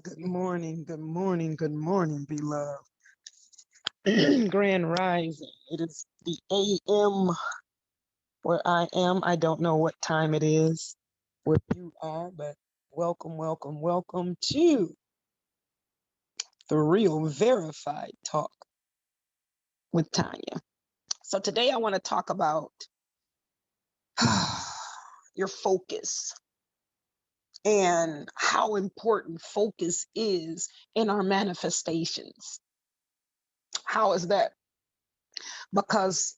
Good morning, good morning, beloved. Grand Rising. It is the AM where I am. I don't know what time it is where you are, but welcome to the Real Verified Talk with Tanya. So today I want to talk about your focus and how important focus is in our manifestations. How is that? Because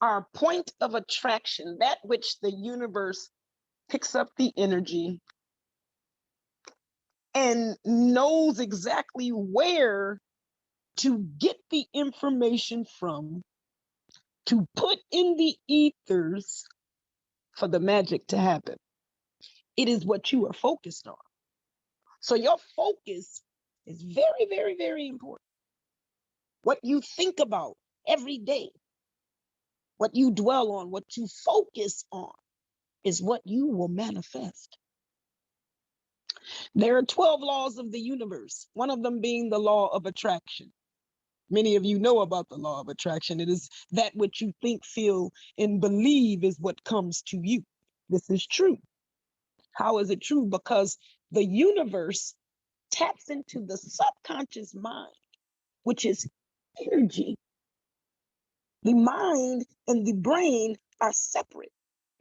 our point of attraction, that which the universe picks up the energy and knows exactly where to get the information from, to put in the ethers for the magic to happen. It is what you are focused on. So your focus is very important. What you think about every day, what you dwell on, what you focus on is what you will manifest. There are 12 laws of the universe, one of them being the law of attraction. Many of you know about the law of attraction. It is that which you think, feel, and believe is what comes to you. This is true. How is it true? Because the universe taps into the subconscious mind, which is energy. The mind and the brain are separate,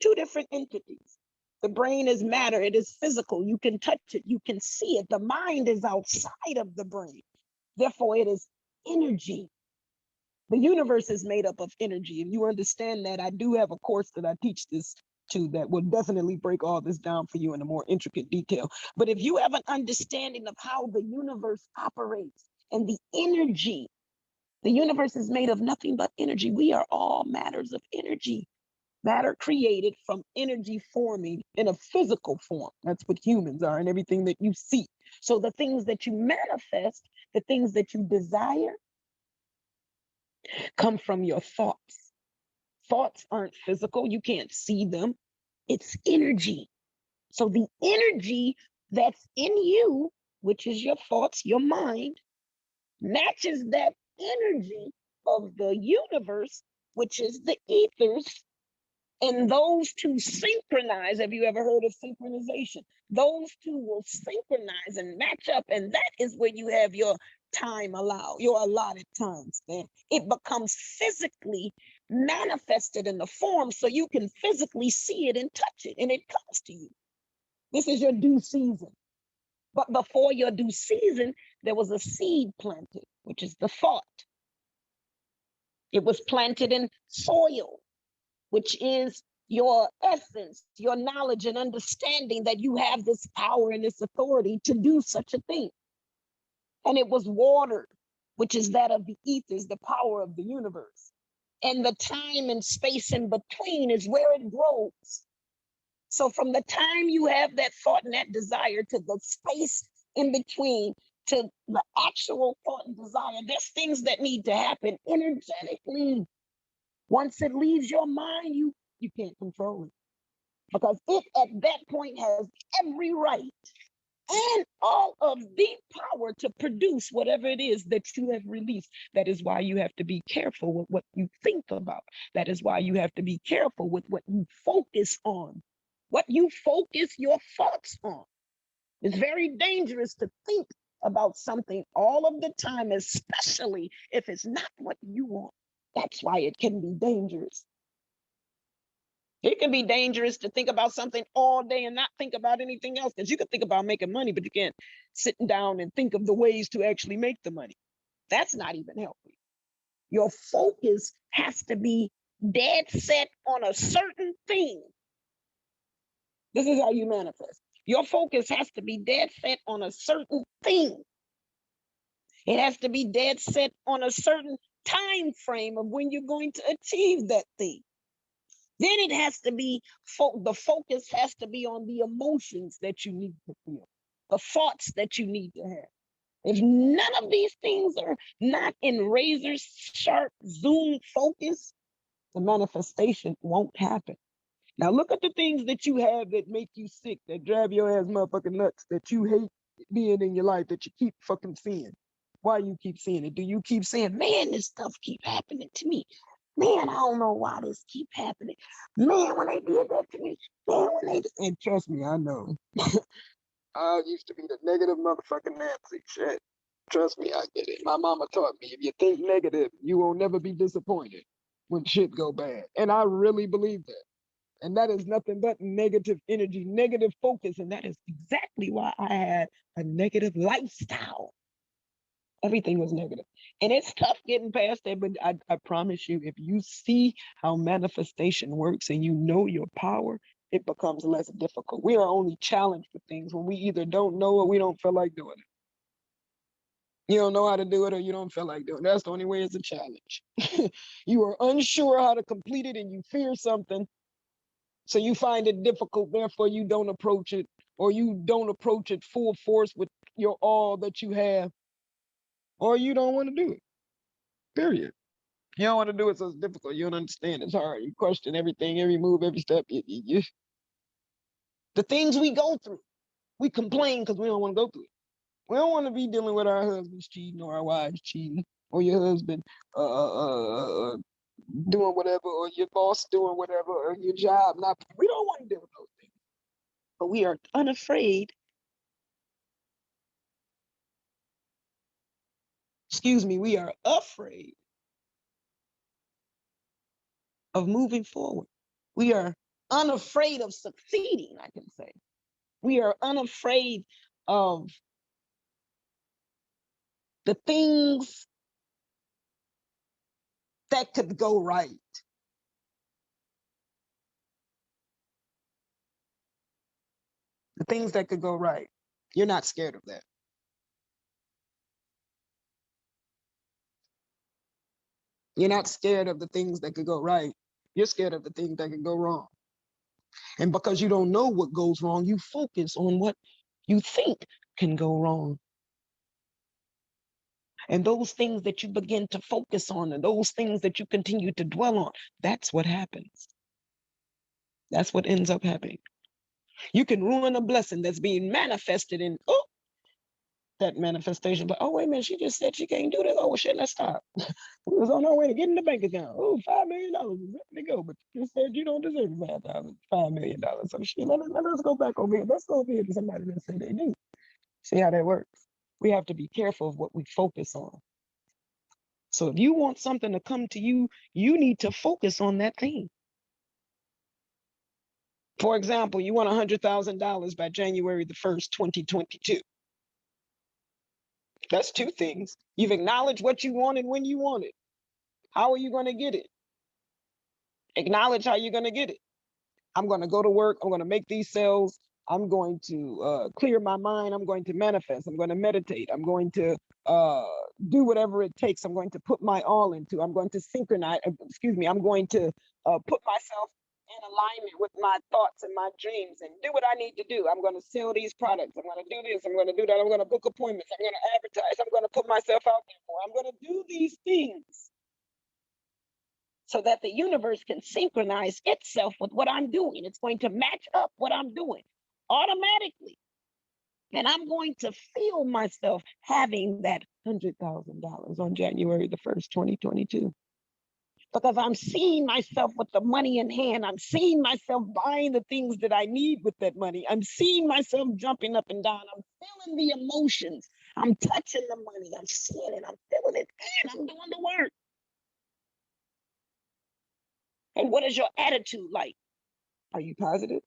two different entities. The brain is matter, it is physical. You can touch it, you can see it. The mind is outside of the brain. Therefore, it is energy. The universe is made up of energy. If you understand that, I do have a course that I teach this to that will definitely break all this down for you in a more intricate detail. But if you have an understanding of how the universe operates and the universe is made of nothing but energy. We are all matters of energy. Matter created from energy forming in a physical form. That's what humans are and everything that you see. So the things that you manifest, the things that you desire, come from your thoughts. Thoughts aren't physical. You can't see them. It's energy. So the energy that's in you, which is your thoughts, your mind, matches that energy of the universe, which is the ethers. And those two synchronize. Have you ever heard of synchronization? Those two will synchronize and match up. And that is where you have your time allowed, your allotted time span. It becomes physically manifested in the form so you can physically see it and touch it, and it comes to you. This is your due season. But before your due season, there was a seed planted, which is the thought. It was planted in soil, which is your essence, your knowledge and understanding that you have this power and this authority to do such a thing. And it was watered, which is that of the ethers, the power of the universe. And the time and space in between is where it grows. So from the time you have that thought and that desire to the space in between to the actual thought and desire, there's things that need to happen energetically. Once it leaves your mind, you can't control it. Because it at that point has every right and all of the power to produce whatever it is that you have released. That is why you have to be careful with what you think about. That is why you have to be careful with what you focus on. What you focus your thoughts on. It's very dangerous to think about something all of the time, especially if it's not what you want. That's why it can be dangerous. It can be dangerous to think about something all day and not think about anything else. Because you can think about making money, but you can't sit down and think of the ways to actually make the money. That's not even healthy. Your focus has to be dead set on a certain thing. This is how you manifest. Your focus has to be dead set on a certain thing. It has to be dead set on a certain time frame of when you're going to achieve that thing. Then it has to be, the focus has to be on the emotions that you need to feel, the thoughts that you need to have. If none of these things are not in razor sharp zoom focus, the manifestation won't happen. Now look at the things that you have that make you sick, that drive your ass motherfucking nuts, that you hate. being in your life that you keep fucking seeing? Why you keep seeing it? Do you keep saying, man, this stuff keep happening to me? Man, I don't know why this keep happening. Man, when they did that to me, man, when they and trust me, I know. I used to be the negative motherfucking Nancy. Shit. Trust me, I get it. My mama taught me if you think negative, you will never be disappointed when shit go bad. And I really believe that. And that is nothing but negative energy, negative focus. And that is exactly why I had a negative lifestyle. Everything was negative. And it's tough getting past that, but I promise you, if you see how manifestation works and you know your power, it becomes less difficult. We are only challenged with things when we either don't know or we don't feel like doing it. You don't know how to do it or you don't feel like doing it. That's the only way it's a challenge. You are unsure how to complete it and you fear something. So you find it difficult, therefore you don't approach it, or you don't approach it full force with your all that you have, or you don't want to do it. Period. You don't want to do it, so it's difficult. You don't understand. It's hard. You question everything, every move, every step. The things we go through, we complain because we don't want to go through it. We don't want to be dealing with our husbands cheating or our wives cheating or your husband doing whatever or your boss doing whatever or your job not. We don't want to deal with those things. But we are unafraid. Excuse me, we are afraid of moving forward. We are unafraid of succeeding, I can say. We are unafraid of the things that could go right. The things that could go right. You're not scared of that. You're not scared of the things that could go right. You're scared of the things that could go wrong. And because you don't know what goes wrong, you focus on what you think can go wrong. And those things that you begin to focus on and those things that you continue to dwell on, that's what happens. That's what ends up happening. You can ruin a blessing that's being manifested in, that manifestation. But, oh, wait a minute, she just said she can't do this. Oh, well, shit, let's stop. We was on our way to get in the bank account. Oh, $5 million is ready to go. But you said you don't deserve $5 million. So shit, let's go back over here. Let's go over here to somebody that say they do. See how that works. We have to be careful of what we focus on. So if you want something to come to you, you need to focus on that thing. For example, you want $100,000 by January the 1st, 2022. That's two things. You've acknowledged what you want and when you want it. How are you going to get it? Acknowledge how you're going to get it. I'm going to go to work. I'm going to make these sales. I'm going to clear my mind. I'm going to manifest. I'm going to meditate. I'm going to do whatever it takes. I'm going to put my all into. I'm going to synchronize. I'm going to put myself in alignment with my thoughts and my dreams and do what I need to do. I'm going to sell these products. I'm going to do this. I'm going to do that. I'm going to book appointments. I'm going to advertise. I'm going to put myself out there more. I'm going to do these things so that the universe can synchronize itself with what I'm doing. It's going to match up what I'm doing automatically. And I'm going to feel myself having that $100,000 on January the 1st, 2022. Because I'm seeing myself with the money in hand. I'm seeing myself buying the things that I need with that money. I'm seeing myself jumping up and down. I'm feeling the emotions. I'm touching the money. I'm seeing it. I'm feeling it. And I'm doing the work. And what is your attitude like? Are you positive?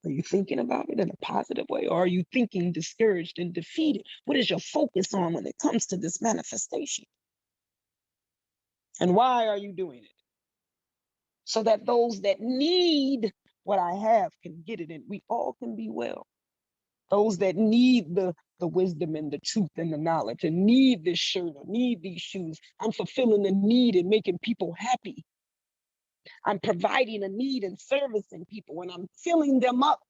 Are you thinking about it in a positive way? Or are you thinking discouraged and defeated? What is your focus on when it comes to this manifestation? And why are you doing it? So that those that need what I have can get it and we all can be well. Those that need the wisdom and the truth and the knowledge and need this shirt or need these shoes, I'm fulfilling the need and making people happy. I'm providing a need and servicing people and I'm filling them up.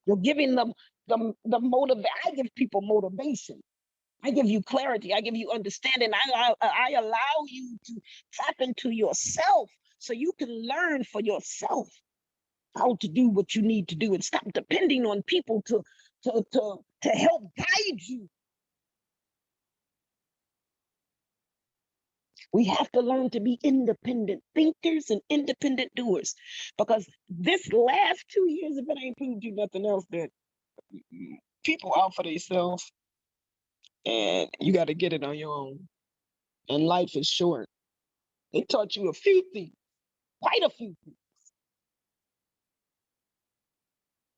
You're giving them the motive. I give people motivation. I give you clarity. I give you understanding. I allow you to tap into yourself so you can learn for yourself how to do what you need to do and stop depending on people to to help guide you. We have to learn to be independent thinkers and independent doers. Because this last 2 years, if it ain't proved you nothing else, that people out for themselves and you got to get it on your own. And life is short. They taught you a few things, quite a few things.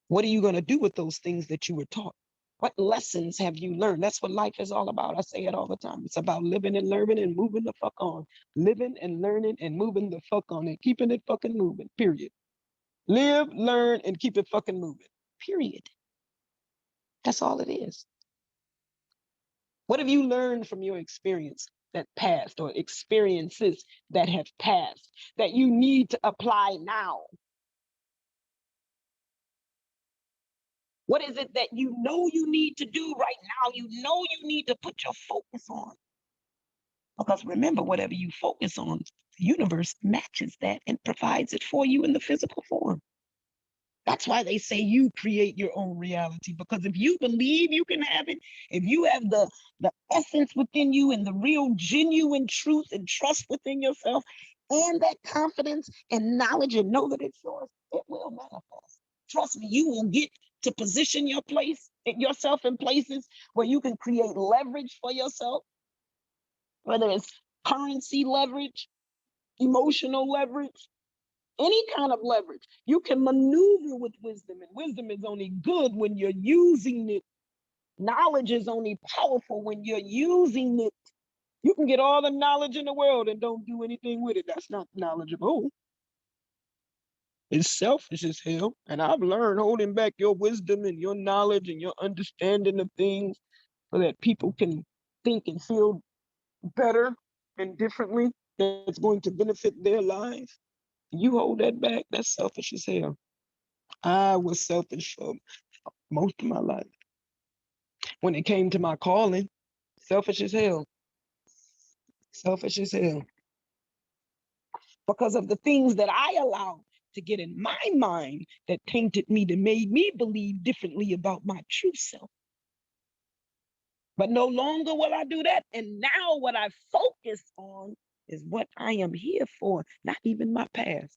What are you going to do with those things that you were taught? What lessons have you learned? That's what life is all about. I say it all the time. It's about living and learning and moving the fuck on. Living and learning and moving the fuck on and keeping it fucking moving, period. Live, learn, and keep it fucking moving, period. That's all it is. What have you learned from your experience that passed, or experiences that have passed that you need to apply now? What is it that you know you need to do right now? You know you need to put your focus on. Because remember, whatever you focus on, the universe matches that and provides it for you in the physical form. That's why they say you create your own reality. Because if you believe you can have it, if you have the essence within you and the real genuine truth and trust within yourself, and that confidence and knowledge and know that it's yours, it will manifest. Trust me, you will get to position yourself in places where you can create leverage for yourself, whether it's currency leverage, emotional leverage, any kind of leverage. You can maneuver with wisdom, and wisdom is only good when you're using it. Knowledge is only powerful when you're using it. You can get all the knowledge in the world and don't do anything with it. That's not knowledgeable. It's selfish as hell. And I've learned holding back your wisdom and your knowledge and your understanding of things so that people can think and feel better and differently, that's going to benefit their lives. You hold that back, that's selfish as hell. I was selfish for most of my life. When it came to my calling, selfish as hell. Selfish as hell. Because of the things that I allowed to get in my mind that tainted me, that made me believe differently about my true self. But no longer will I do that. And now what I focus on is what I am here for, not even my past.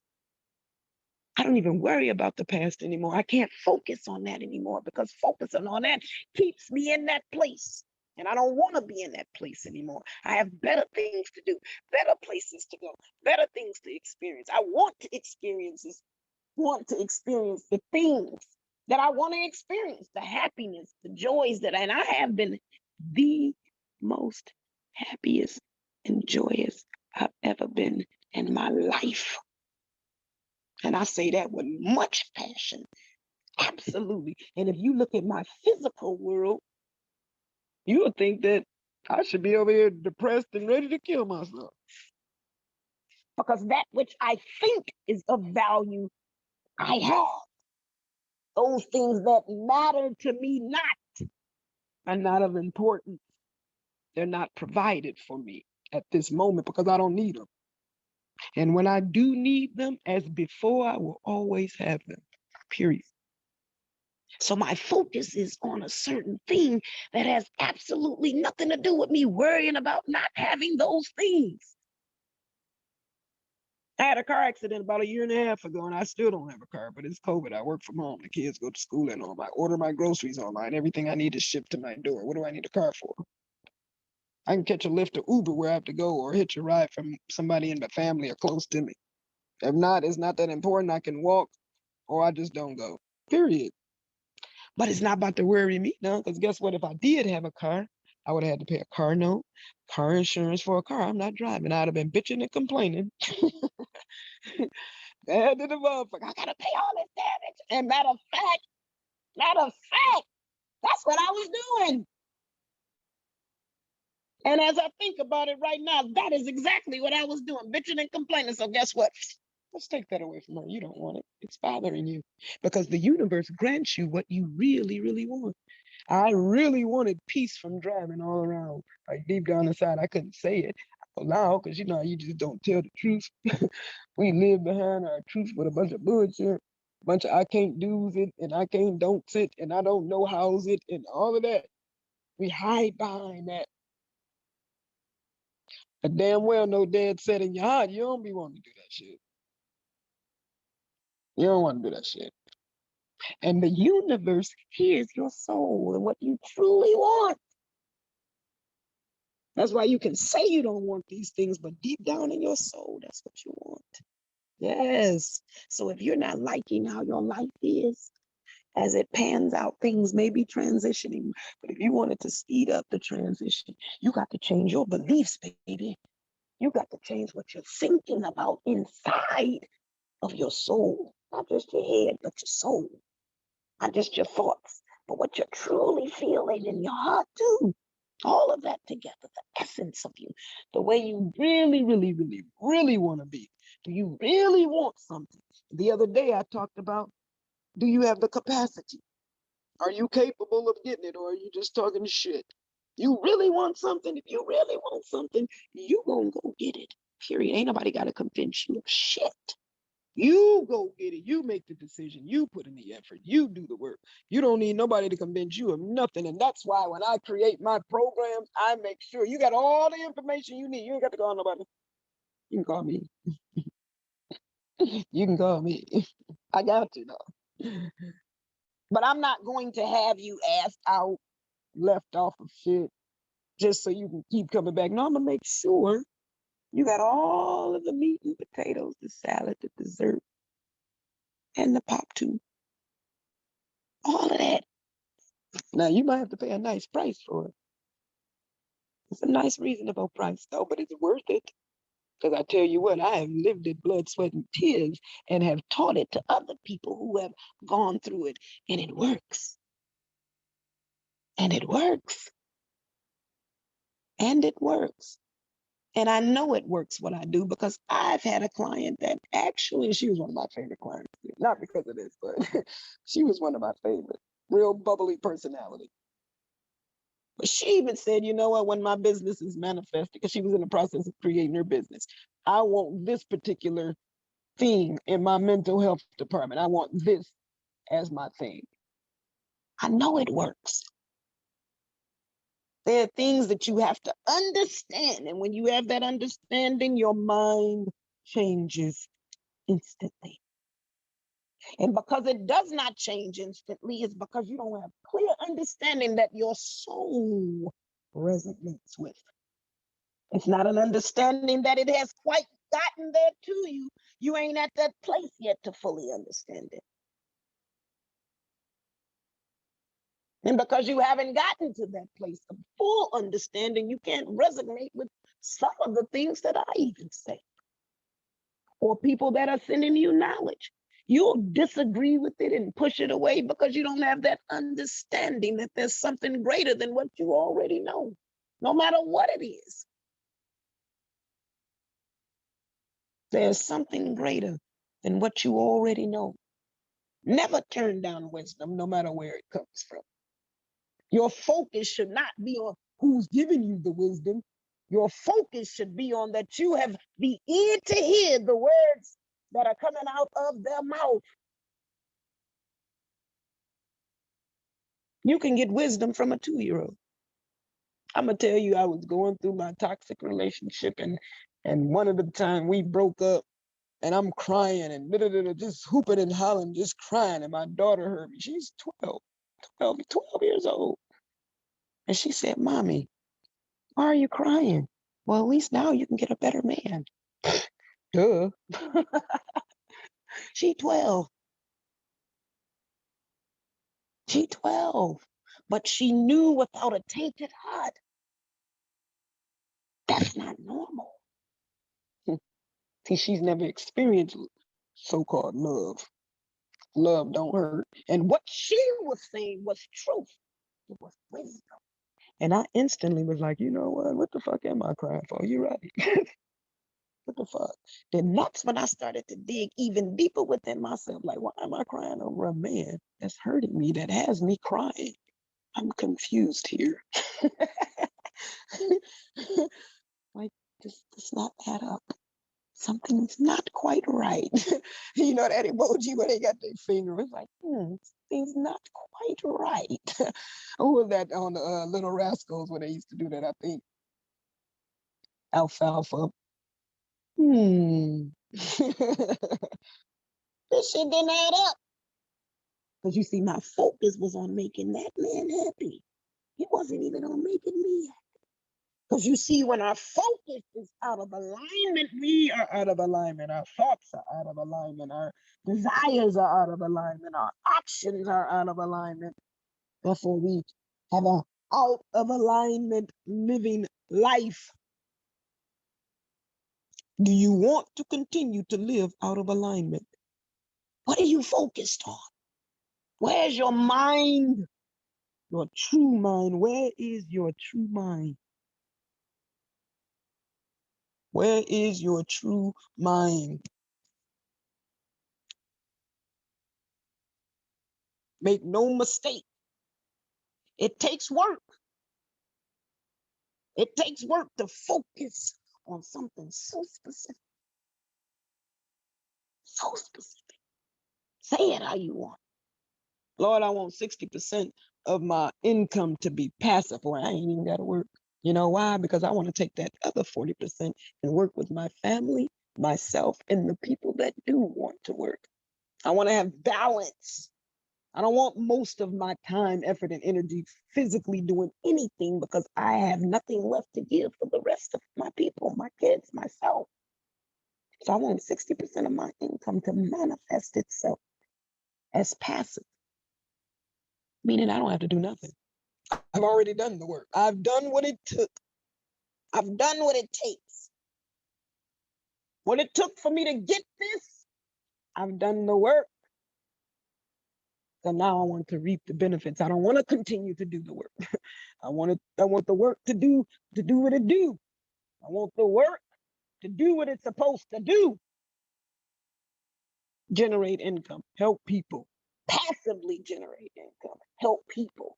I don't even worry about the past anymore. I can't focus on that anymore, because focusing on that keeps me in that place. And I don't want to be in that place anymore. I have better things to do, better places to go, better things to experience. I want to experience the things that I want to experience, the happiness, the joys and I have been the most happiest and joyous I've ever been in my life. And I say that with much passion. Absolutely. And if you look at my physical world, you would think that I should be over here depressed and ready to kill myself. Because that which I think is of value, I have. Those things that matter to me are not of importance. They're not provided for me at this moment because I don't need them. And when I do need them, as before, I will always have them, period. So my focus is on a certain thing that has absolutely nothing to do with me worrying about not having those things. I had a car accident about 1.5 years ago, and I still don't have a car, but it's COVID. I work from home. The kids go to school at home. I order my groceries online. Everything I need is shipped to my door. What do I need a car for? I can catch a Lyft or Uber where I have to go, or hitch a ride from somebody in my family or close to me. If not, it's not that important. I can walk, or I just don't go, period. But it's not about to worry me now, because guess what? If I did have a car, I would have had to pay a car note, car insurance for a car I'm not driving. I'd have been bitching and complaining. Bad to the motherfucker. I gotta pay all this damage. And matter of fact, that's what I was doing. And as I think about it right now, that is exactly what I was doing, bitching and complaining. So guess what? Let's take that away from her. You don't want it. It's bothering you. Because the universe grants you what you really, really want. I really wanted peace from driving all around. Like deep down inside, I couldn't say it aloud because you just don't tell the truth. We live behind our truth with a bunch of bullshit. bunch of I can't do's it and I can't don't sit and I don't know how's it and all of that. We hide behind that. A damn well no dead set in your heart. You don't be wanting to do that shit. You don't want to do that shit. And the universe hears your soul and what you truly want. That's why you can say you don't want these things, but deep down in your soul, that's what you want. Yes. So if you're not liking how your life is, as it pans out, things may be transitioning. But if you wanted to speed up the transition, you got to change your beliefs, baby. You got to change what you're thinking about inside of your soul, not just your head, but your soul, not just your thoughts, but what you're truly feeling in your heart, too. All of that together, the essence of you, the way you really, really, really, really want to be. Do you really want something? The other day I talked about, do you have the capacity? Are you capable of getting it, or are you just talking shit? You really want something? If you really want something, you gonna go get it. Period. Ain't nobody gotta convince you of shit. You go get it. You make the decision. You put in the effort. You do the work. You don't need nobody to convince you of nothing. And that's why when I create my programs, I make sure you got all the information you need. You ain't got to call nobody. You can call me. You can call me. I got you though. But I'm not going to have you asked out, left off of shit, just so you can keep coming back. No, I'm gonna make sure you got all of the meat and potatoes, the salad, the dessert, and the pop too. All of that. Now you might have to pay a nice price for it. It's a nice, reasonable price though, but it's worth it. Because I tell you what, I have lived it, blood, sweat, and tears, and have taught it to other people who have gone through it, and it works. And it works. And it works. And I know it works what I do because I've had a client that actually, she was one of my favorite clients. Not because of this, but she was one of my favorite. Real bubbly personality. But she even said, you know what, when my business is manifested, because she was in the process of creating her business, I want this particular theme in my mental health department. I want this as my theme. I know it works. There are things that you have to understand. And when you have that understanding, your mind changes instantly. And because it does not change instantly, it's because you don't have clear understanding that your soul resonates with. It's not an understanding that it has quite gotten there to you. You ain't at that place yet to fully understand it. And because you haven't gotten to that place of full understanding, you can't resonate with some of the things that I even say. Or people that are sending you knowledge. You'll disagree with it and push it away because you don't have that understanding that there's something greater than what you already know, no matter what it is. There's something greater than what you already know. Never turn down wisdom, no matter where it comes from. Your focus should not be on who's giving you the wisdom. Your focus should be on that you have the ear to hear the words that are coming out of their mouth. You can get wisdom from a 2-year-old. I'm gonna tell you, I was going through my toxic relationship, and one of the time we broke up, and I'm crying and just hooping and hollering, just crying, and my daughter heard me. She's 12 years old, and she said, "Mommy, why are you crying?" Well, at least now you can get a better man. Duh. She 12. She 12. But she knew without a tainted heart. That's not normal. See, she's never experienced so-called love. Love don't hurt. And what she was saying was truth. It was wisdom. And I instantly was like, you know what the fuck am I crying for? You're right. What the fuck? Then that's when I started to dig even deeper within myself. Like, why am I crying over a man that's hurting me, that has me crying? I'm confused here. Like, this not add up. something's not quite right. You know that emoji where they got their finger? It's like, things not quite right. Who was that on the Little Rascals when they used to do that? I think Alfalfa. This shit didn't add up. Because you see, my focus was on making that man happy. It wasn't even on making me happy. Because you see, when our focus is out of alignment, we are out of alignment. Our thoughts are out of alignment. Our desires are out of alignment. Our actions are out of alignment. Therefore, we have a out of alignment living life. Do you want to continue to live out of alignment? What are you focused on? Where's your mind? Your true mind. Where is your true mind? Where is your true mind? Make no mistake. It takes work. It takes work to focus on something so specific. So specific. Say it how you want. Lord, I want 60% of my income to be passive, or I ain't even got to work. You know why? Because I want to take that other 40% and work with my family, myself, and the people that do want to work. I want to have balance. I don't want most of my time, effort, and energy physically doing anything because I have nothing left to give for the rest of my people, my kids, myself. So I want 60% of my income to manifest itself as passive, meaning I don't have to do nothing. I've already done the work. I've done what it took. I've done what it takes. What it took for me to get this, I've done the work. So now I want to reap the benefits. I don't want to continue to do the work. I want the work to do what it do. I want the work to do what it's supposed to do. Generate income, help people, passively generate income, help people.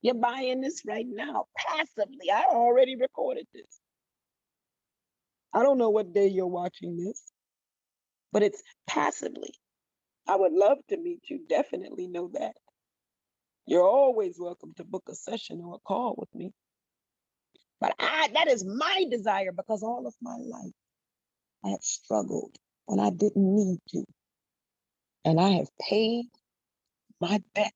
You're buying this right now, passively. I already recorded this. I don't know what day you're watching this, but it's passively. I would love to meet you, definitely know that. You're always welcome to book a session or a call with me. But that is my desire because all of my life I have struggled when I didn't need to. And I have paid my bet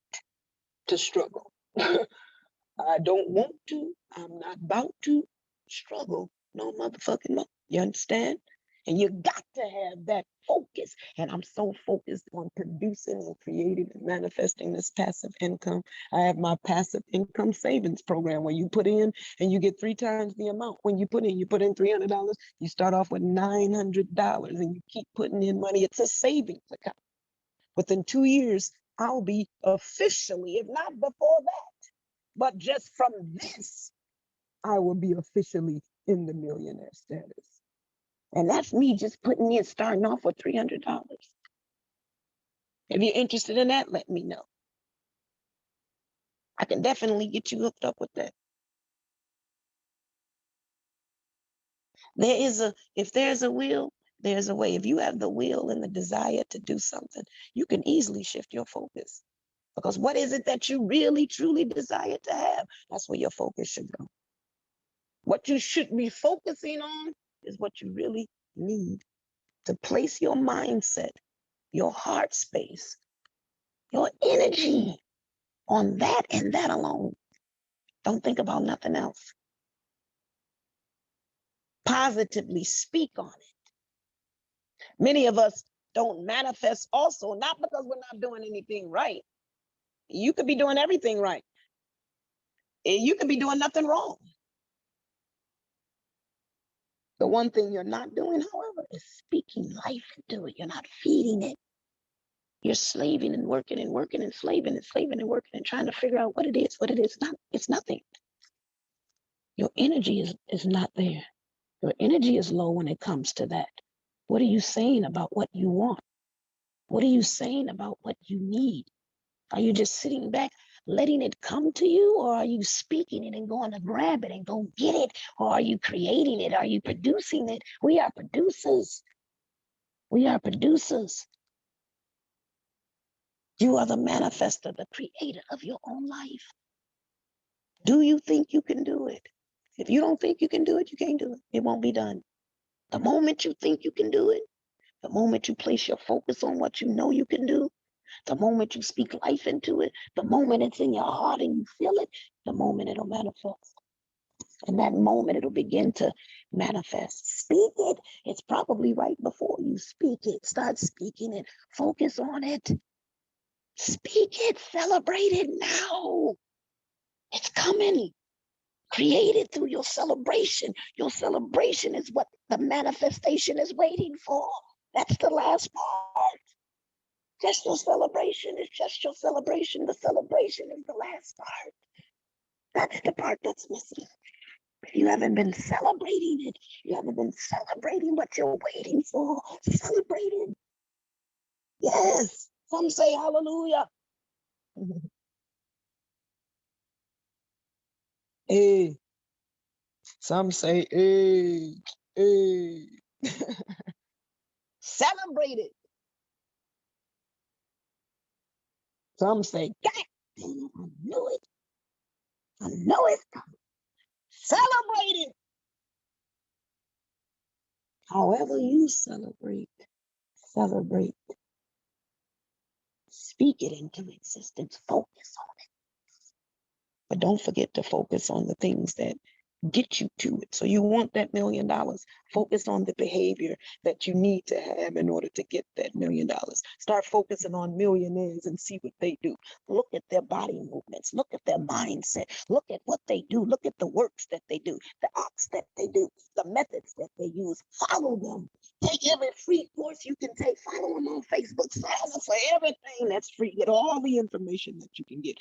to struggle. I don't want to. I'm not about to struggle no motherfucking more. You understand? And you got to have that focus. And I'm so focused on producing and creating and manifesting this passive income. I have my passive income savings program where you put in and you get 3 times the amount. When you put in $300, you start off with $900 and you keep putting in money. It's a savings account. Within 2 years, I'll be officially, if not before that, but just from this, I will be officially in the millionaire status. And that's me just putting in, starting off with $300. If you're interested in that, let me know. I can definitely get you hooked up with that. If there's a will, there's a way. If you have the will and the desire to do something, you can easily shift your focus. Because what is it that you really, truly desire to have? That's where your focus should go. What you should be focusing on is what you really need to place your mindset, your heart space, your energy on that and that alone. Don't think about nothing else. Positively speak on it. Many of us don't manifest also, not because we're not doing anything right. You could be doing everything right. You could be doing nothing wrong. The one thing you're not doing, however, is speaking life into it. You're not feeding it. You're slaving and working and working and slaving and working and trying to figure out what it is. It's nothing. Your energy is not there. Your energy is low when it comes to that. What are you saying about what you want? What are you saying about what you need? Are you just sitting back, letting it come to you? Or are you speaking it and going to grab it and go get it? Or are you creating it? Are you producing it? We are producers. We are producers. You are the manifester, the creator of your own life. Do you think you can do it? If you don't think you can do it, you can't do it. It won't be done. The moment you think you can do it, the moment you place your focus on what you know you can do, the moment you speak life into it, the moment it's in your heart and you feel it, the moment it'll manifest. And that moment it'll begin to manifest. Speak it. It's probably right before you speak it. Start speaking it. Focus on it. Speak it. Celebrate it now. It's coming. Create it through your celebration. Your celebration is what the manifestation is waiting for. That's the last part. Just your celebration is just your celebration. The celebration is the last part. That's the part that's missing. You haven't been celebrating it. You haven't been celebrating what you're waiting for. Celebrate it. Yes. Some say hallelujah. Hey. Some say, hey, hey. Celebrate it. Some say, God damn, I knew it. I know it's coming. Celebrate it. However you celebrate, celebrate. Speak it into existence. Focus on it. But don't forget to focus on the things that get you to it. So you want that $1 million. Focus on the behavior that you need to have in order to get that $1 million. Start focusing on millionaires and see what they do. Look at their body movements. Look at their mindset. Look at what they do. Look at the works that they do, the acts that they do, the methods that they use. Follow them. Take every free course you can take. Follow them on Facebook. Sign up for everything that's free. Get all the information that you can get.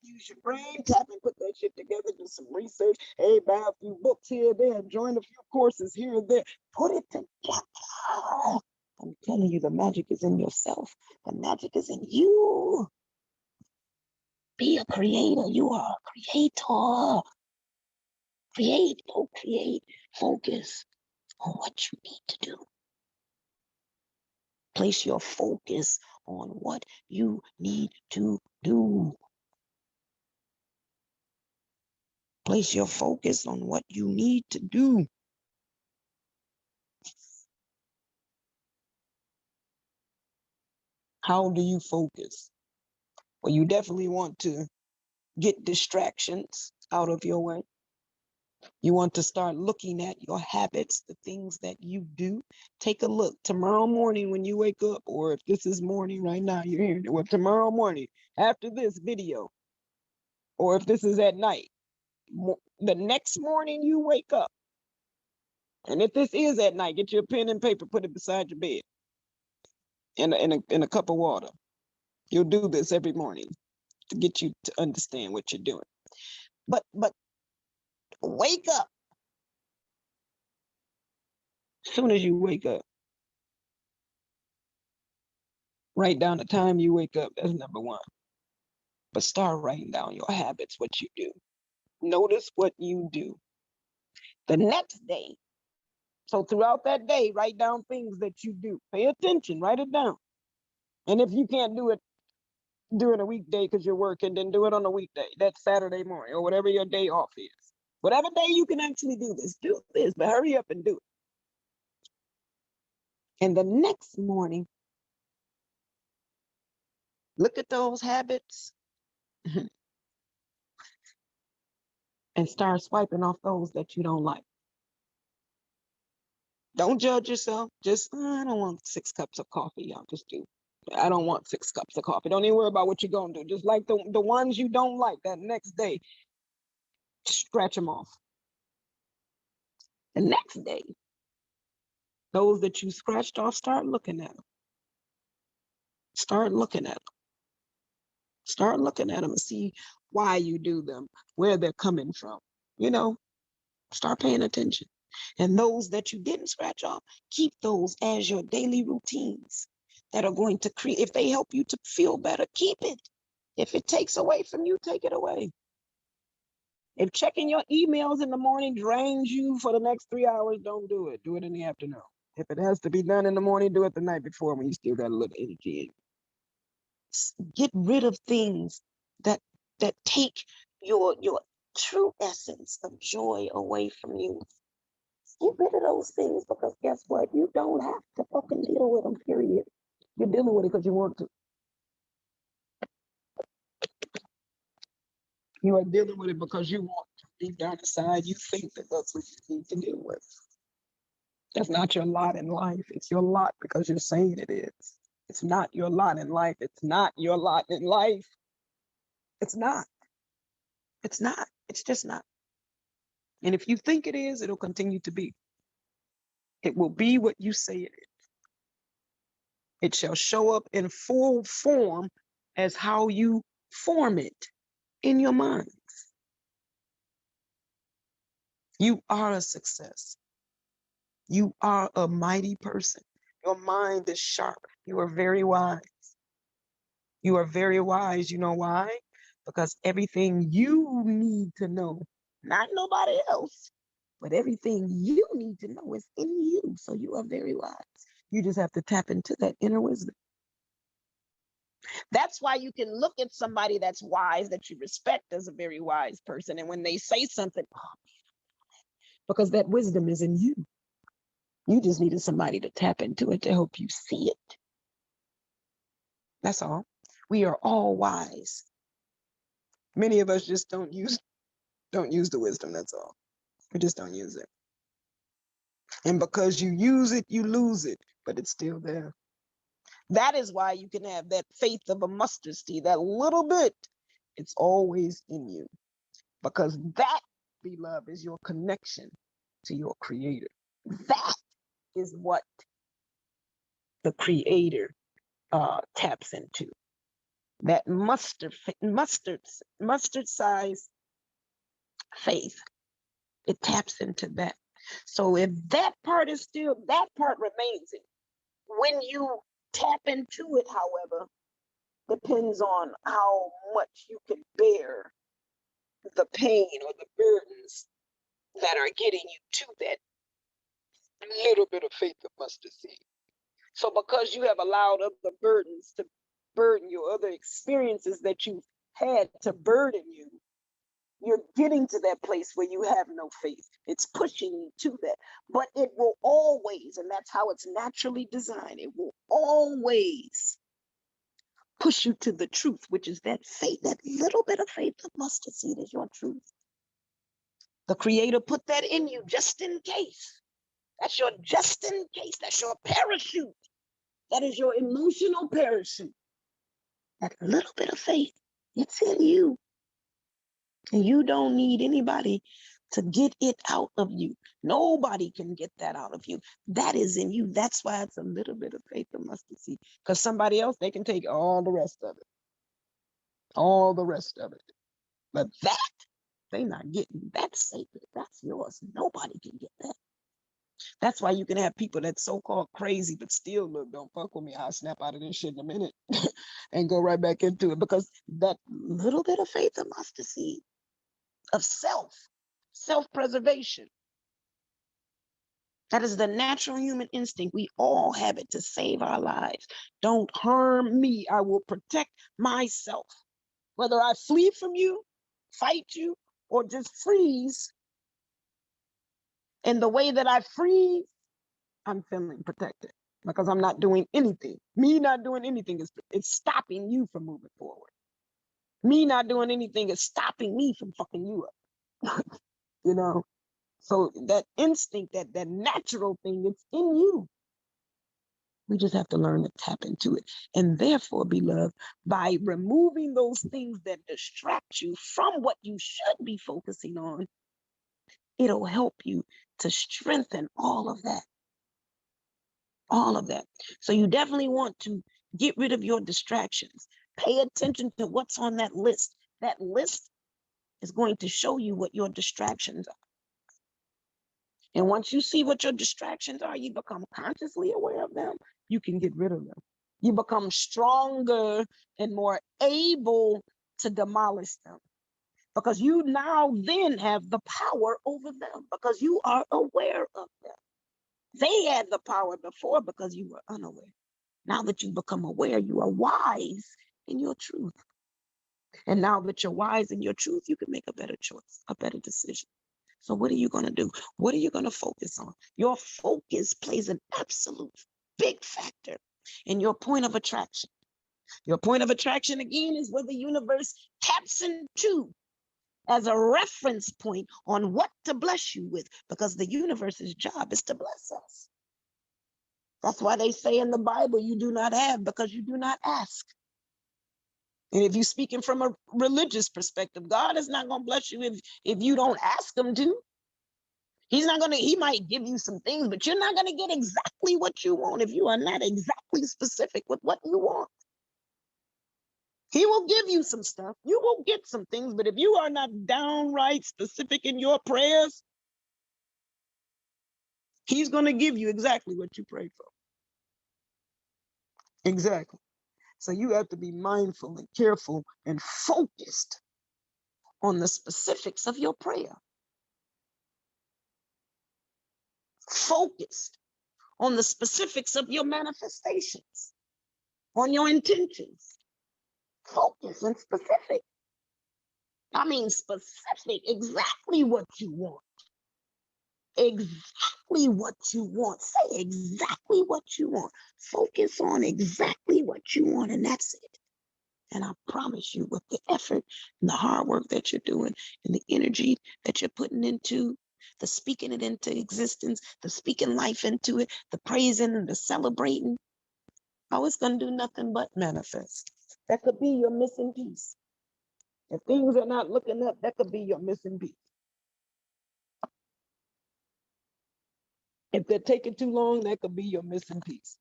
Use your brain, tap and put that shit together. Do some research. Hey, buy a few books here, there. Join a few courses here and there. Put it together. I'm telling you, the magic is in yourself. The magic is in you. Be a creator. You are a creator. Create, co-create, focus on what you need to do. Place your focus on what you need to do. Place your focus on what you need to do. How do you focus? Well, you definitely want to get distractions out of your way. You want to start looking at your habits, the things that you do. Take a look tomorrow morning when you wake up, or if this is morning right now, you're hearing it. Well, tomorrow morning after this video, or if this is at night, the next morning you wake up. And if this is at night, get your pen and paper, put it beside your bed in a cup of water. You'll do this every morning to get you to understand what you're doing. But wake up. As soon as you wake up, write down the time you wake up. That's number one. But start writing down your habits, what you do. Notice what you do. The next day, so throughout that day, write down things that you do. Pay attention, write it down. And if you can't do it during a weekday because you're working, then do it on a weekday. That's Saturday morning or whatever your day off is. Whatever day you can actually do this, but hurry up and do it. And the next morning, look at those habits and start swiping off those that you don't like. Don't judge yourself. Just, I don't want 6 cups of coffee. I'll just do. I don't want 6 cups of coffee. Don't even worry about what you're going to do. Just like the ones you don't like that next day, scratch them off. The next day, those that you scratched off, start looking at them. Start looking at them. Start looking at them and see why you do them, where they're coming from. You know, start paying attention. And those that you didn't scratch off, keep those as your daily routines that are going to create. If they help you to feel better, keep it. If it takes away from you, take it away. If checking your emails in the morning drains you for the next 3 hours, don't do it. Do it in the afternoon. If it has to be done in the morning, do it the night before when you still got a little energy in you. Get rid of things that take your true essence of joy away from you. Get rid of those things, because guess what? You don't have to fucking deal with them, period. You're dealing with it because you want to. You are dealing with it because you want to. Deep down inside, you think that that's what you need to deal with. That's not your lot in life. It's your lot because you're saying it is. It's not your lot in life. It's not your lot in life. It's not. It's not. It's just not. And if you think it is, it'll continue to be. It will be what you say it is. It shall show up in full form as how you form it in your mind. You are a success. You are a mighty person. Your mind is sharp. You are very wise. You are very wise. You know why? Because everything you need to know, not nobody else, but everything you need to know is in you. So you are very wise. You just have to tap into that inner wisdom. That's why you can look at somebody that's wise, that you respect as a very wise person. And when they say something, oh, because that wisdom is in you. You just needed somebody to tap into it to help you see it. That's all. We are all wise. Many of us just don't use the wisdom, that's all. We just don't use it. And because you use it, you lose it, but it's still there. That is why you can have that faith of a mustard seed, that little bit. It's always in you. Because that, beloved, is your connection to your creator. That is what the creator taps into. That mustard size faith. It taps into that. So if that part is still, that part remains in. When you tap into it, however, depends on how much you can bear the pain or the burdens that are getting you to that little bit of faith of mustard seed. So because you have allowed other burdens to burden you, other experiences that you've had to burden you, you're getting to that place where you have no faith. It's pushing you to that. But it will always, and that's how it's naturally designed, it will always push you to the truth, which is that faith, that little bit of faith of mustard seed is your truth. The creator put that in you just in case. That's your just in case. That's your parachute. That is your emotional parachute. That little bit of faith, it's in you. And you don't need anybody to get it out of you. Nobody can get that out of you. That is in you. That's why it's a little bit of faith of mustard seed. Because somebody else, they can take all the rest of it. All the rest of it. But that, they not getting. That's sacred. That's yours. Nobody can get that. That's why you can have people that's so-called crazy, but still, look, don't fuck with me. I'll snap out of this shit in a minute and go right back into it. Because that little bit of faith of mustard seed, of self-preservation. That is the natural human instinct. We all have it to save our lives. Don't harm me. I will protect myself. Whether I flee from you, fight you, or just freeze. And the way that I freeze, I'm feeling protected because I'm not doing anything. Me not doing anything is it's stopping you from moving forward. Me not doing anything is stopping me from fucking you up. You know? So that instinct, that natural thing, it's in you. We just have to learn to tap into it. And therefore, beloved, by removing those things that distract you from what you should be focusing on, it'll help you to strengthen all of that. All of that. So you definitely want to get rid of your distractions. Pay attention to what's on that list. That list is going to show you what your distractions are. And once you see what your distractions are, you become consciously aware of them, you can get rid of them. You become stronger and more able to demolish them because you now then have the power over them because you are aware of them. They had the power before because you were unaware. Now that you become aware, you are wise in your truth. And now that you're wise in your truth, you can make a better choice, a better decision. So what are you going to do? What are you going to focus on? Your focus plays an absolute big factor in your point of attraction. Your point of attraction, again, is where the universe taps into as a reference point on what to bless you with, because the universe's job is to bless us. That's why they say in the Bible, you do not have because you do not ask. And if you're speaking from a religious perspective, God is not going to bless you if you don't ask him to. He's not going to, he might give you some things, but you're not going to get exactly what you want if you are not exactly specific with what you want. He will give you some stuff. You will get some things, but if you are not downright specific in your prayers, he's going to give you exactly what you prayed for. Exactly. So you have to be mindful and careful and focused on the specifics of your prayer. Focused on the specifics of your manifestations, on your intentions. Focus and specific. I mean, specific, exactly what you want. Exactly what you want. Say exactly what you want. Focus on exactly what you want, and that's it. And I promise you, with the effort and the hard work that you're doing and the energy that you're putting into the speaking it into existence, the speaking life into it, the praising and the celebrating, oh, it's going to do nothing but manifest. That could be your missing piece. If things are not looking up, that could be your missing piece. If they're taking too long, that could be your missing piece.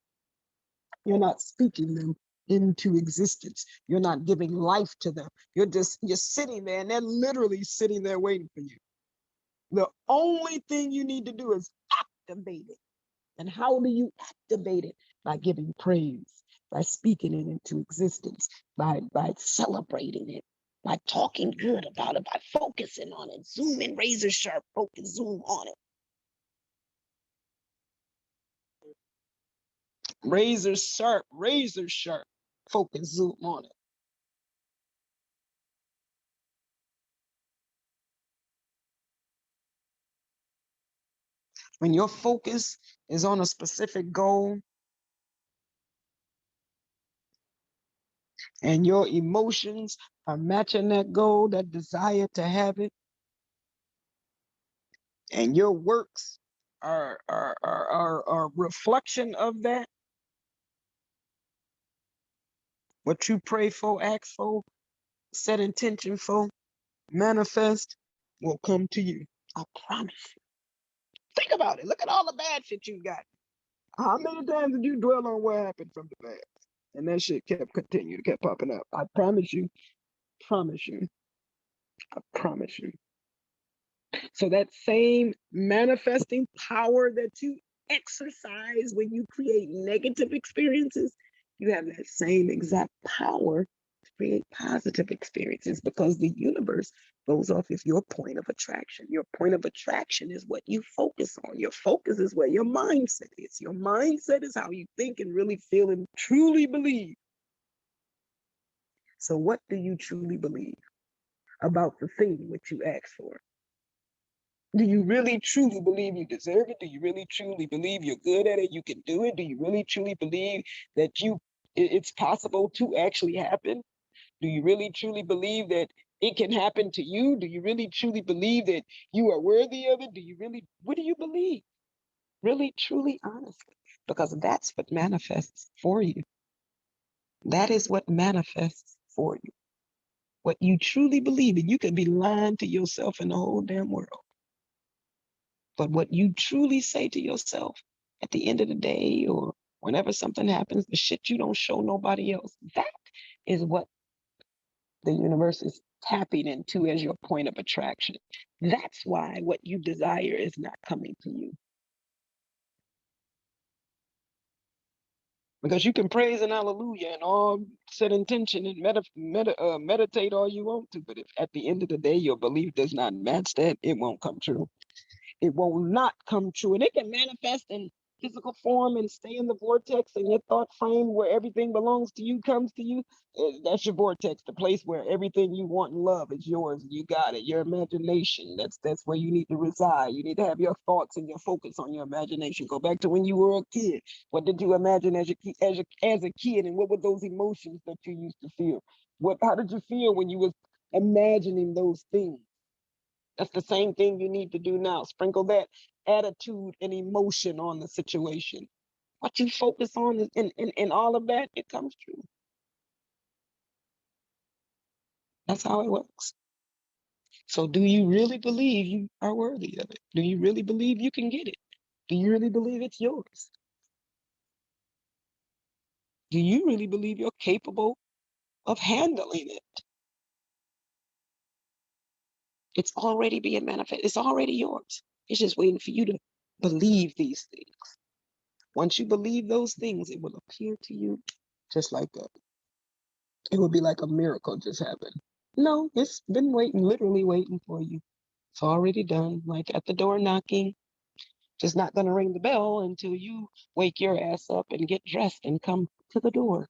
You're not speaking them into existence. You're not giving life to them. You're sitting there, and they're literally sitting there waiting for you. The only thing you need to do is activate it. And how do you activate it? By giving praise, by speaking it into existence, by celebrating it, by talking good about it, by focusing on it. Zoom in, razor sharp focus, zoom on it. Razor sharp focus, zoom on it. When your focus is on a specific goal and your emotions are matching that goal, that desire to have it, and your works are a reflection of that, what you pray for, ask for, set intention for, manifest, will come to you. I promise you. Think about it. Look at all the bad shit you got. How many times did you dwell on what happened from the past? And that shit kept popping up. I promise you. Promise you. I promise you. So that same manifesting power that you exercise when you create negative experiences, you have that same exact power to create positive experiences, because the universe goes off of your point of attraction. Your point of attraction is what you focus on. Your focus is where your mindset is. Your mindset is how you think and really feel and truly believe. So what do you truly believe about the thing which you ask for? Do you really truly believe you deserve it? Do you really truly believe you're good at it? You can do it? Do you really truly believe that it's possible to actually happen? Do you really truly believe that it can happen to you? Do you really truly believe that you are worthy of it? What do you believe? Really, truly, honestly, because that's what manifests for you. That is what manifests for you. What you truly believe, and you can be lying to yourself and the whole damn world. But what you truly say to yourself at the end of the day, or whenever something happens, the shit you don't show nobody else, that is what the universe is tapping into as your point of attraction. That's why what you desire is not coming to you. Because you can praise and hallelujah and all set intention and meditate all you want to, but if at the end of the day your belief does not match that, it won't come true. It will not come true. And it can manifest in physical form and stay in the vortex, and your thought frame where everything belongs to you comes to you. That's your vortex, the place where everything you want and love is yours. You got it. Your imagination. That's where you need to reside. You need to have your thoughts and your focus on your imagination. Go back to when you were a kid. What did you imagine as a kid, and what were those emotions that you used to feel? How did you feel when you was imagining those things? That's the same thing you need to do now. Sprinkle that attitude and emotion on the situation. What you focus on in all of that, it comes true. That's how it works. So do you really believe you are worthy of it? Do you really believe you can get it? Do you really believe it's yours? Do you really believe you're capable of handling it? It's already being manifested. It's already yours. It's just waiting for you to believe these things. Once you believe those things, it will appear to you just like that. It will be like a miracle just happened. No, it's been waiting, literally waiting for you. It's already done, like at the door knocking. Just not going to ring the bell until you wake your ass up and get dressed and come to the door.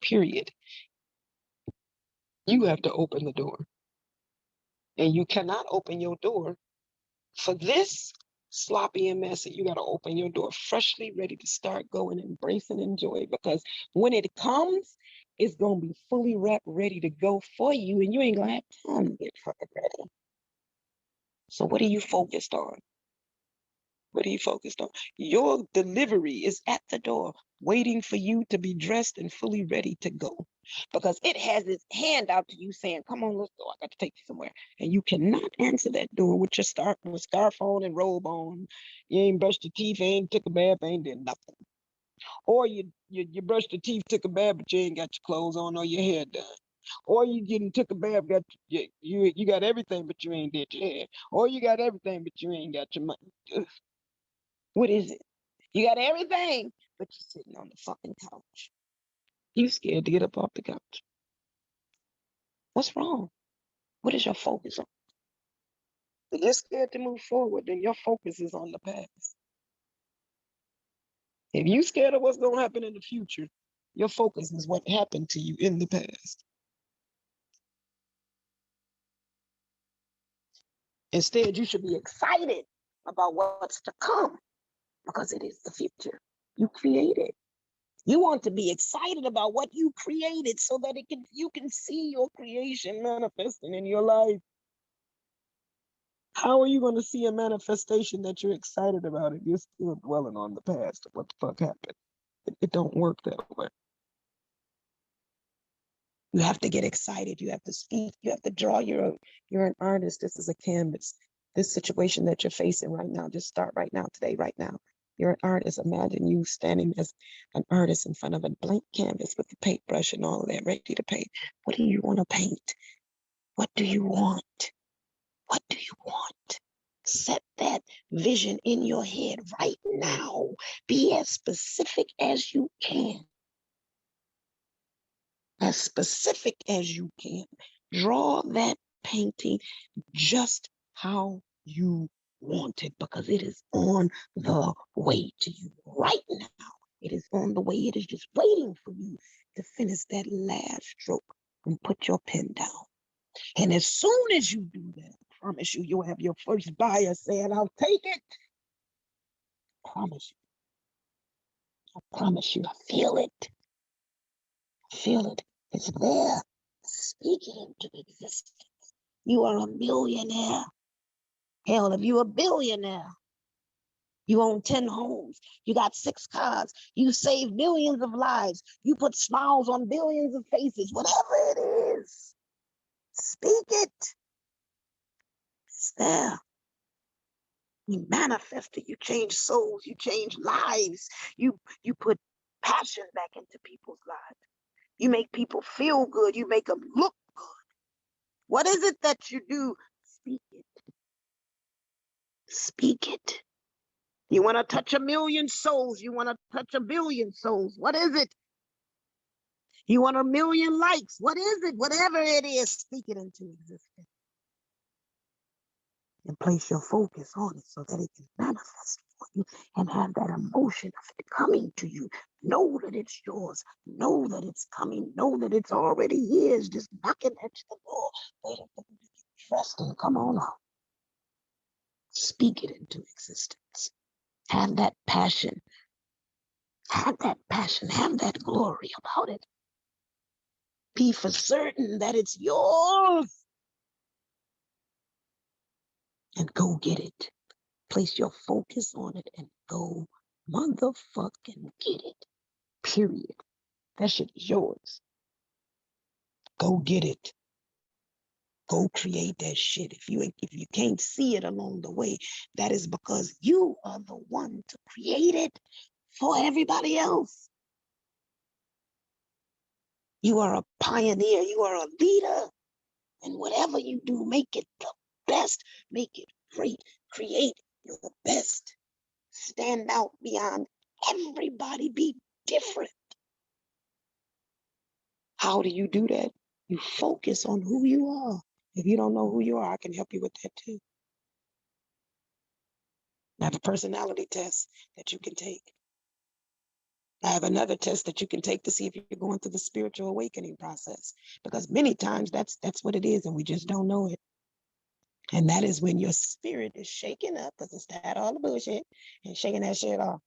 Period. You have to open the door. And you cannot open your door for this sloppy and messy. You got to open your door freshly, ready to start going, embrace and enjoy. Because when it comes, it's going to be fully wrapped, ready to go for you. And you ain't going to have time to get fucking ready. So what are you focused on? What are you focused on? Your delivery is at the door, waiting for you to be dressed and fully ready to go. Because it has its hand out to you saying, come on, let's go. I got to take you somewhere. And you cannot answer that door with your scarf on and robe on. You ain't brushed your teeth, ain't took a bath, ain't did nothing. Or you brushed your teeth, took a bath, but you ain't got your clothes on or your hair done. Or you didn't took a bath, you got everything, but you ain't did your hair. Or you got everything, but you ain't got your money. What is it? You got everything, but you're sitting on the fucking couch. You scared to get up off the couch. What's wrong? What is your focus on? If you're scared to move forward, then your focus is on the past. If you're scared of what's going to happen in the future, your focus is what happened to you in the past. Instead, you should be excited about what's to come because it is the future. You created. You want to be excited about what you created so that you can see your creation manifesting in your life. How are you going to see a manifestation that you're excited about if you're still dwelling on the past of what the fuck happened? It don't work that way. You have to get excited. You have to speak. You have to draw. You're an artist. This is a canvas. This situation that you're facing right now, just start right now, today, right now. You're an artist. Imagine you standing as an artist in front of a blank canvas with the paintbrush and all of that, ready to paint. What do you want to paint? What do you want? What do you want? Set that vision in your head right now. Be as specific as you can. As specific as you can. Draw that painting just how you want it because it is on the way to you right now. It is on the way. It is just waiting for you to finish that last stroke and put your pen down. And as soon as you do that, I promise you, you'll have your first buyer saying, I'll take it. I promise you. I promise you. I feel it. I feel it. It's there. Speaking into existence. You are a millionaire. Hell, if you're a billionaire, you own 10 homes. You got 6 cars. You save millions of lives. You put smiles on billions of faces. Whatever it is, speak it. It's there. You manifest it. You change souls. You change lives. You put passion back into people's lives. You make people feel good. You make them look good. What is it that you do? Speak it. Speak it. You want to touch 1 million souls. You want to touch 1 billion souls. What is it? You want 1 million likes. What is it? Whatever it is, speak it into existence. And place your focus on it so that it can manifest. for you and have that emotion of it coming to you. Know that it's yours. Know that it's coming. Know that it's already here. It's just knocking at the door, waiting for you to get dressed and come on out. Speak it into existence. Have that passion. Have that passion. Have that glory about it. Be for certain that it's yours. And go get it. Place your focus on it and go motherfucking get it. Period. That shit is yours. Go get it. Go create that shit. If you can't see it along the way, that is because you are the one to create it for everybody else. You are a pioneer. You are a leader. And whatever you do, make it the best. Make it great. Create your best. Stand out beyond everybody. Be different. How do you do that? You focus on who you are. If you don't know who you are, I can help you with that too. I have a personality test that you can take. I have another test that you can take to see if you're going through the spiritual awakening process. Because many times that's what it is, and we just don't know it. And that is when your spirit is shaking up, because it's tired of all the bullshit, and shaking that shit off.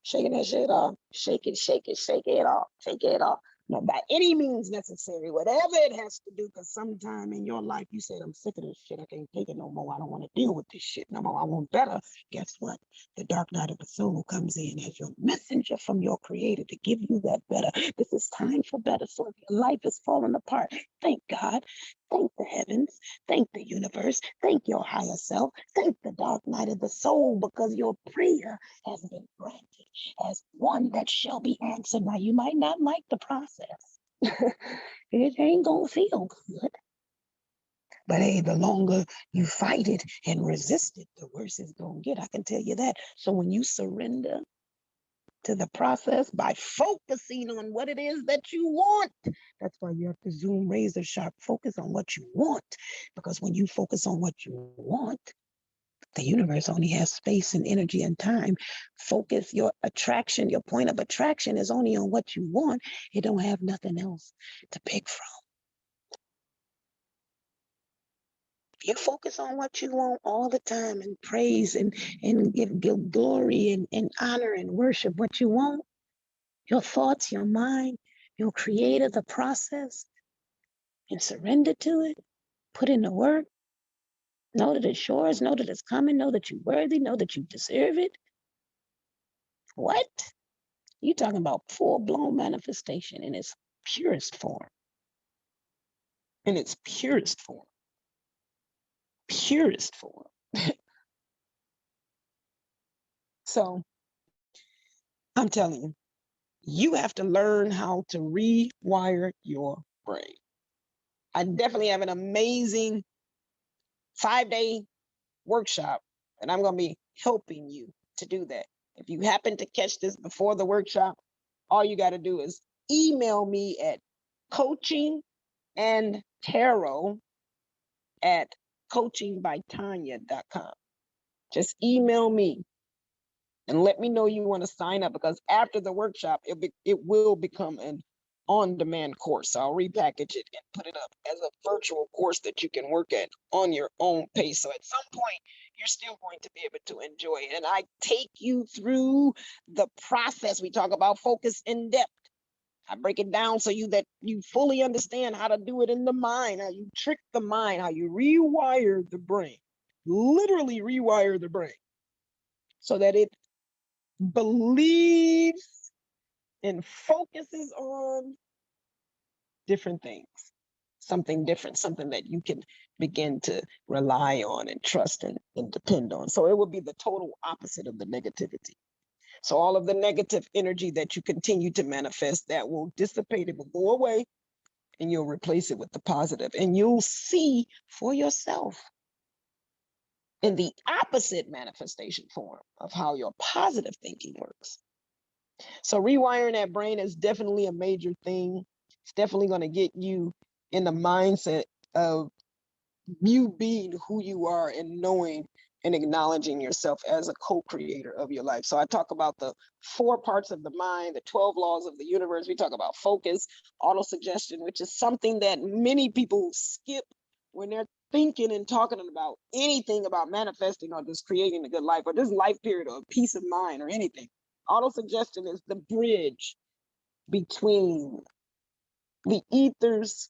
Shaking that shit off. Shake it, shake it, shake it off. Shake it off. No, by any means necessary, whatever it has to do, because sometime in your life you said, I'm sick of this shit. I can't take it no more. I don't want to deal with this shit no more. I want better. Guess what? The dark night of the soul comes in as your messenger from your creator to give you that better. This is time for better. So if your life is falling apart, thank God. Thank the heavens. Thank the universe. Thank your higher self. Thank the dark night of the soul, because your prayer has been granted as one that shall be answered. Now, you might not like the process. It ain't gonna feel good. But hey, the longer you fight it and resist it, the worse it's gonna get. I can tell you that. So when you surrender to the process by focusing on what it is that you want, that's why you have to zoom razor sharp focus on what you want. Because when you focus on what you want, the universe only has space and energy and time. Focus your attraction, your point of attraction is only on what you want. It don't have nothing else to pick from. You focus on what you want all the time and praise and give glory and honor and worship what you want. Your thoughts, your mind, your creator, the process, and surrender to it. Put in the work. Know that it's yours. Know that it's coming. Know that you're worthy. Know that you deserve it. What? You talking about full-blown manifestation in its purest form. In its purest form. Purest form. So I'm telling you, you have to learn how to rewire your brain. I definitely have an amazing 5-day workshop, and I'm going to be helping you to do that. If you happen to catch this before the workshop, all you got to do is email me at coachingandtarot@coachingbytanya.com. Just email me and let me know you want to sign up, because after the workshop, it will become an on-demand course. I'll repackage it and put it up as a virtual course that you can work at on your own pace. So at some point, you're still going to be able to enjoy it. And I take you through the process. We talk about focus in depth. I break it down so that you fully understand how to do it in the mind, how you trick the mind, how you rewire the brain, literally rewire the brain so that it believes and focuses on different things, something different, something that you can begin to rely on and trust and depend on. So it will be the total opposite of the negativity. So all of the negative energy that you continue to manifest, that will dissipate, it will go away, and you'll replace it with the positive, and you'll see for yourself in the opposite manifestation form of how your positive thinking works. So rewiring that brain is definitely a major thing. It's definitely going to get you in the mindset of you being who you are and knowing and acknowledging yourself as a co-creator of your life. So I talk about the 4 parts of the mind, the 12 laws of the universe. We talk about focus, auto-suggestion, which is something that many people skip when they're thinking and talking about anything about manifesting or just creating a good life or this life period or peace of mind or anything. Auto-suggestion is the bridge between the ethers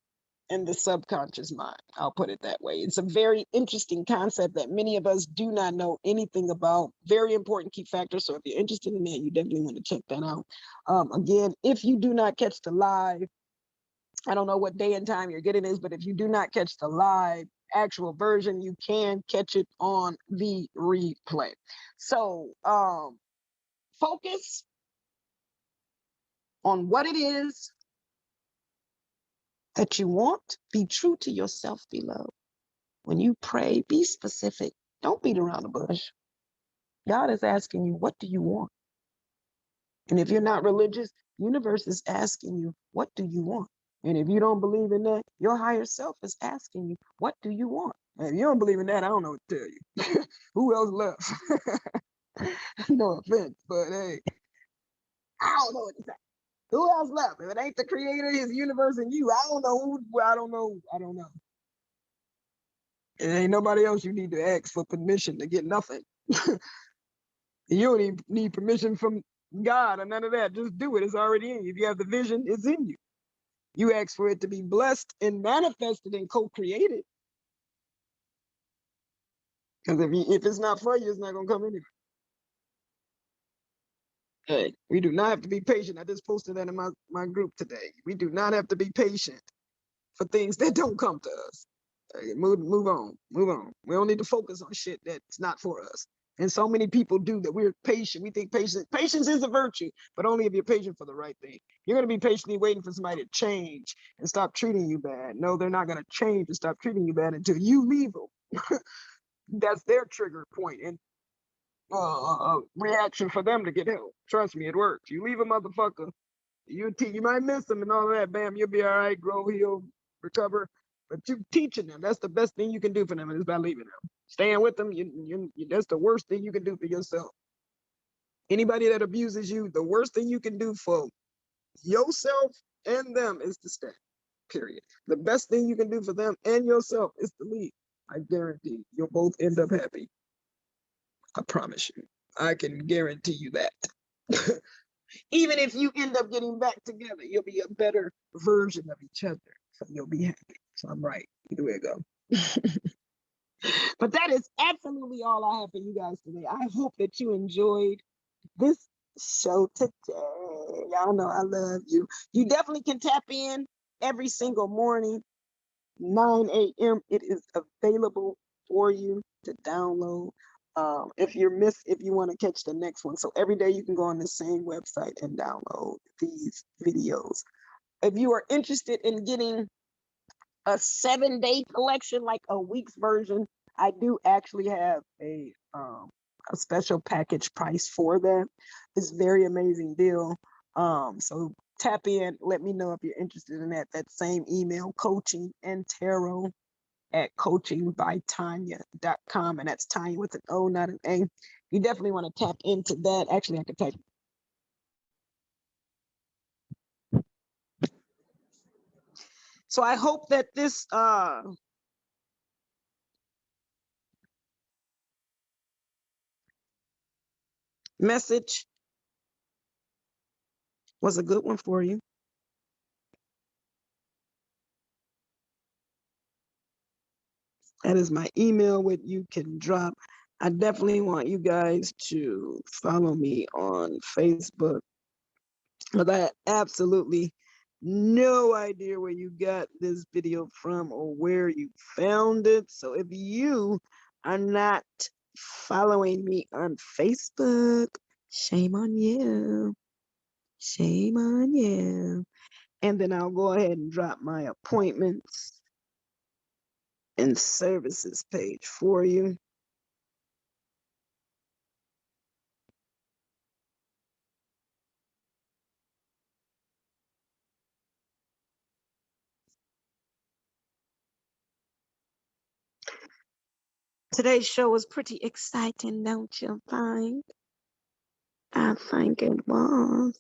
and the subconscious mind. I'll put it that way. It's a very interesting concept that many of us do not know anything about. Very important key factor. So if you're interested in that, you definitely want to check that out. Again, if you do not catch the live, I don't know what day and time you're getting this, but if you do not catch the live actual version, you can catch it on the replay. So focus on what it is that you want. Be true to yourself, beloved. When you pray, be specific. Don't beat around the bush. God is asking you, what do you want? And if you're not religious, universe is asking you, what do you want? And if you don't believe in that, your higher self is asking you, what do you want? And if you don't believe in that, I don't know what to tell you. Who else left? No offense, but hey, I don't know what to say. Who else left? If it ain't the creator, his universe, and you, I don't know who, I don't know. I don't know. It ain't nobody else you need to ask for permission to get nothing. You don't even need permission from God or none of that. Just do it. It's already in you. If you have the vision, it's in you. You ask for it to be blessed and manifested and co-created. Because if it's not for you, it's not going to come anyway. Hey, we do not have to be patient. I just posted that in my group today. We do not have to be patient for things that don't come to us. Move on. We don't need to focus on shit that's not for us. And so many people do that. We're patient. We think patience is a virtue, but only if you're patient for the right thing. You're going to be patiently waiting for somebody to change and stop treating you bad. No, they're not going to change and stop treating you bad until you leave them. That's their trigger point and reaction for them to get help. Trust me, it works. You leave a motherfucker, you might miss them and all that. Bam, you'll be all right. Grow, heal, recover. But you teaching them, that's the best thing you can do for them, is by leaving them. Staying with them, that's the worst thing you can do for yourself. Anybody that abuses you, the worst thing you can do for yourself and them is to stay. Period. The best thing you can do for them and yourself is to leave. I guarantee you'll both end up happy. I promise you. I can guarantee you that. Even if you end up getting back together, you'll be a better version of each other. So you'll be happy. So I'm right. Either way it go. But that is absolutely all I have for you guys today. I hope that you enjoyed this show today. Y'all know I love you. You definitely can tap in every single morning, 9 a.m. It is available for you to download. If you want to catch the next one. So every day you can go on the same website and download these videos. If you are interested in getting a 7-day collection, like a week's version, I do actually have a special package price for that. It's a very amazing deal. So tap in, let me know if you're interested in that. That same email, coaching and tarot at coachingbytanya.com. And that's Tanya with an O, not an A. You definitely want to tap into that. Actually, I could type. So I hope that this message was a good one for you. That is my email, what you can drop. I definitely want you guys to follow me on Facebook. But I had absolutely no idea where you got this video from or where you found it. So if you are not following me on Facebook, shame on you. Shame on you. And then I'll go ahead and drop my appointments and services page for you. Today's show was pretty exciting, don't you find? I think it was.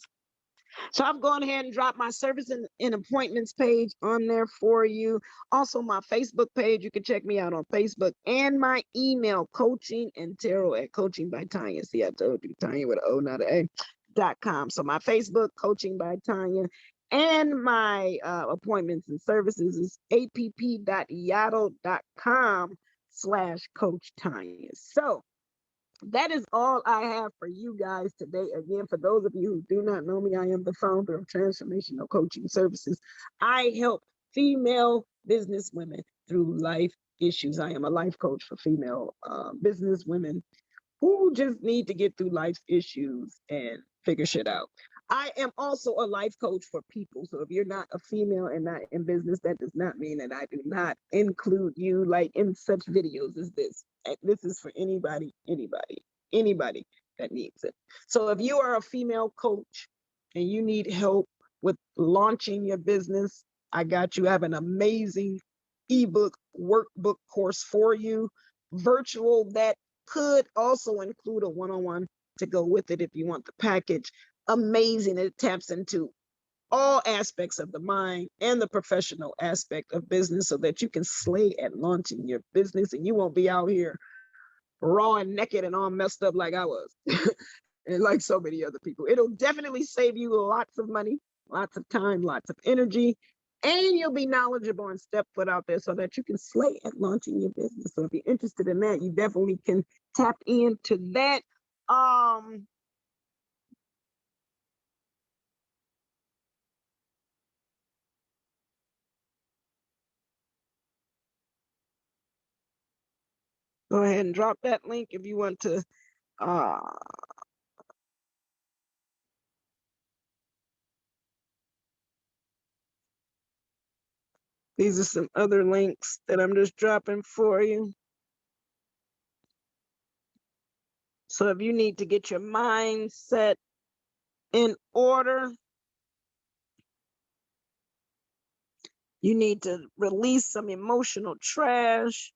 So I'm going ahead and drop my service and appointments page on there for you. Also, my Facebook page. You can check me out on Facebook, and my email, coaching and tarot at Coaching by Tanya. See, I told you, Tanya with an O, not an A.com. So my Facebook, Coaching by Tanya, and my appointments and services is app.yaddle.com/Coach Tanya. So that is all I have for you guys today. Again, for those of you who do not know me, I am the founder of Transformational Coaching Services. I help female business women through life issues. I am a life coach for female business women who just need to get through life's issues and figure shit out. I am also a life coach for people. So if you're not a female and not in business, that does not mean that I do not include you like in such videos as this. This is for anybody that needs it. So if you are a female coach and you need help with launching your business, I got you. I have an amazing ebook workbook course for you, virtual, that could also include a one-on-one to go with it if you want the package. Amazing. It taps into all aspects of the mind and the professional aspect of business so that you can slay at launching your business and you won't be out here raw and naked and all messed up like I was and like so many other people. It'll definitely save you lots of money, lots of time, lots of energy, and you'll be knowledgeable and step foot out there so that you can slay at launching your business. So if you're interested in that, you definitely can tap into that. Go ahead and drop that link if you want to. These are some other links that I'm just dropping for you. So if you need to get your mindset in order, you need to release some emotional trash.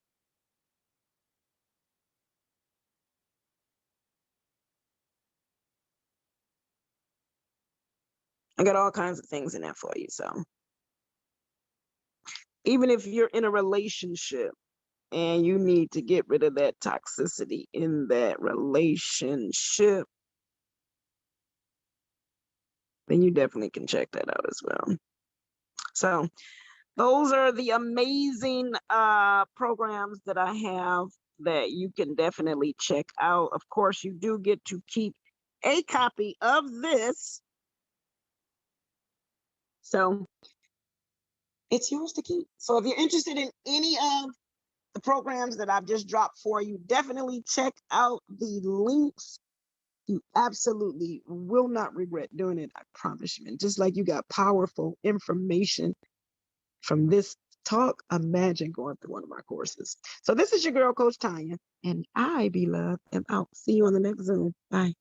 I got all kinds of things in there for you. So even if you're in a relationship and you need to get rid of that toxicity in that relationship, then you definitely can check that out as well. So those are the amazing programs that I have that you can definitely check out. Of course, you do get to keep a copy of this. So it's yours to keep. So if you're interested in any of the programs that I've just dropped for you, definitely check out the links. You absolutely will not regret doing it. I promise you. And just like you got powerful information from this talk, imagine going through one of my courses. So this is your girl, Coach Tanya, and I, beloved, am out. See you on the next Zoom. Bye.